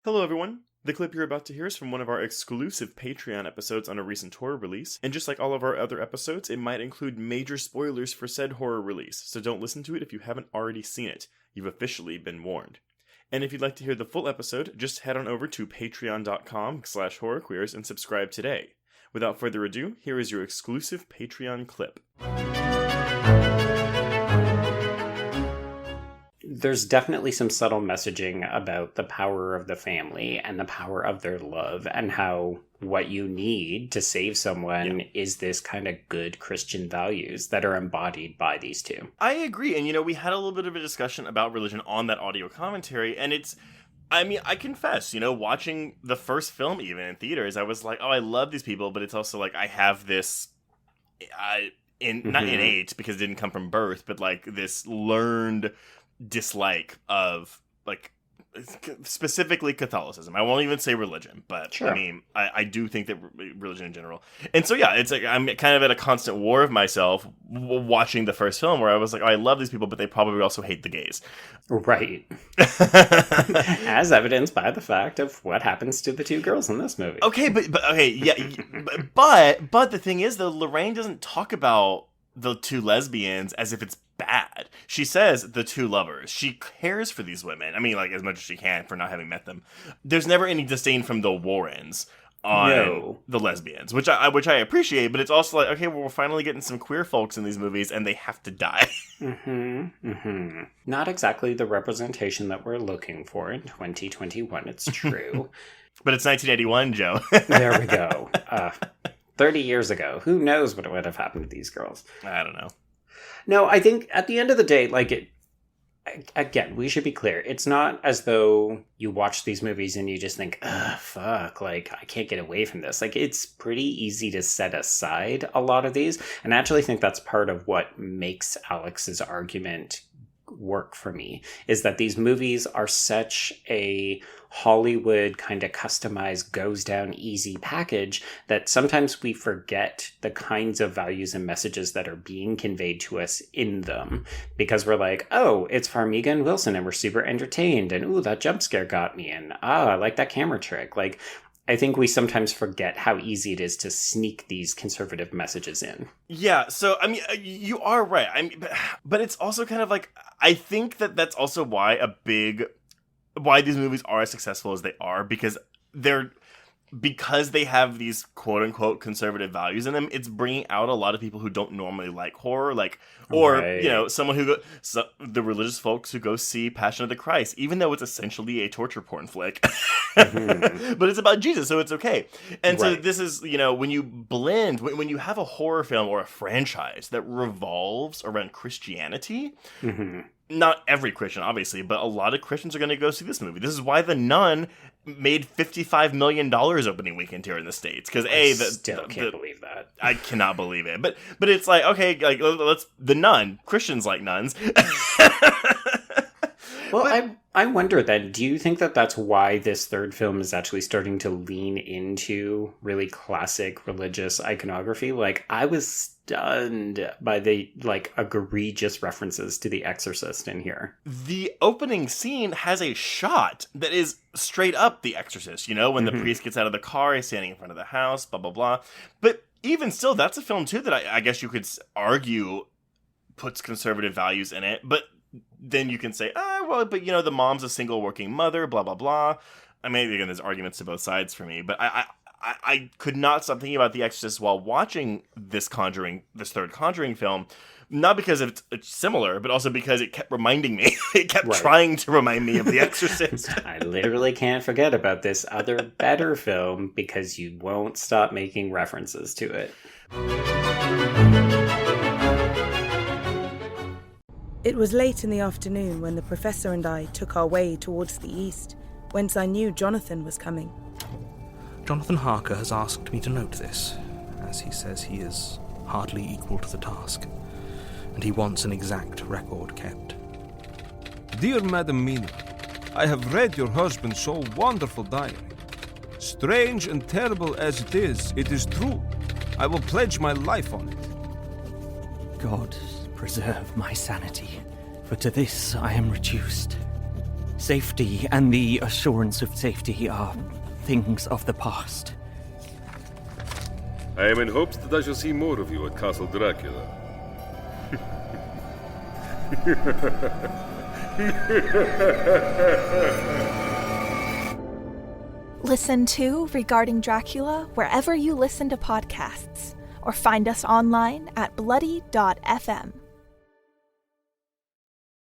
Hello everyone! The clip you're about to hear is from one of our exclusive Patreon episodes on a recent horror release, and just like all of our other episodes, it might include major spoilers for said horror release, so don't listen to it if you haven't already seen it. You've officially been warned. And if you'd like to hear the full episode, just head on over to patreon.com/horrorqueers and subscribe today. Without further ado, here is your exclusive Patreon clip. There's definitely some subtle messaging about the power of the family and the power of their love and how what you need to save someone is this kind of good Christian values that are embodied by these two. I agree. And, we had a little bit of a discussion about religion on that audio commentary, and I confess, watching the first film even in theaters, I was like, oh, I love these people, but it's also like I have this... not innate, because it didn't come from birth, but like this learned dislike of like specifically Catholicism. I won't even say religion, but sure. I do think that religion in general. And so it's like I'm kind of at a constant war of myself watching the first film, where I was like, oh, I love these people, but they probably also hate the gays. Right. As evidenced by the fact of what happens to the two girls in this movie. Okay, but the thing is, though, Lorraine doesn't talk about the two lesbians as if it's bad. She says the two lovers. She cares for these women. As much as she can for not having met them. There's never any disdain from the Warrens on the lesbians, which I appreciate, but it's also like, okay, well, we're finally getting some queer folks in these movies, and they have to die. Not exactly the representation that we're looking for in 2021, it's true. But it's 1981, Joe. There we go. 30 years ago. Who knows what would have happened to these girls? I don't know. No, I think at the end of the day, again, we should be clear. It's not as though you watch these movies and you just think, fuck, I can't get away from this. It's pretty easy to set aside a lot of these. And I actually think that's part of what makes Alex's argument work for me, is that these movies are such a Hollywood kind of customized, goes down easy package that sometimes we forget the kinds of values and messages that are being conveyed to us in them, because we're like, oh, it's Farmiga and Wilson and we're super entertained, and ooh, that jump scare got me, and I like that camera trick. I think we sometimes forget how easy it is to sneak these conservative messages in. Yeah, so, you are right. But it's also kind of like, I think that's also why these movies are as successful as they are, because they have these quote-unquote conservative values in them. It's bringing out a lot of people who don't normally like horror, someone the religious folks who go see Passion of the Christ, even though it's essentially a torture porn flick. But it's about Jesus, so it's okay. And so this is, when you blend, when you have a horror film or a franchise that revolves around Christianity, not every Christian, obviously, but a lot of Christians are going to go see this movie. This is why The Nun made $55 million opening weekend here in the States. Because I still can't believe that. I cannot believe it. But it's like, okay, let's The Nun. Christians like nuns. Well, I wonder then, do you think that that's why this third film is actually starting to lean into really classic religious iconography? I was stunned by the, egregious references to The Exorcist in here. The opening scene has a shot that is straight up The Exorcist, when the priest gets out of the car, he's standing in front of the house, blah, blah, blah. But even still, that's a film, too, that I guess you could argue puts conservative values in it, but then you can say, the mom's a single working mother, blah, blah, blah. Again, there's arguments to both sides for me, but I could not stop thinking about The Exorcist while watching this third Conjuring film, not because it's similar, but also because it kept reminding me. It kept trying to remind me of The Exorcist. I literally can't forget about this other better film because you won't stop making references to it. It was late in the afternoon when the professor and I took our way towards the east, whence I knew Jonathan was coming. Jonathan Harker has asked me to note this, as he says he is hardly equal to the task, and he wants an exact record kept. Dear Madam Mina, I have read your husband's so wonderful diary. Strange and terrible as it is true. I will pledge my life on it. God preserve my sanity, for to this I am reduced. Safety and the assurance of safety are things of the past. I am in hopes that I shall see more of you at Castle Dracula. Listen to Regarding Dracula wherever you listen to podcasts, or find us online at bloody.fm.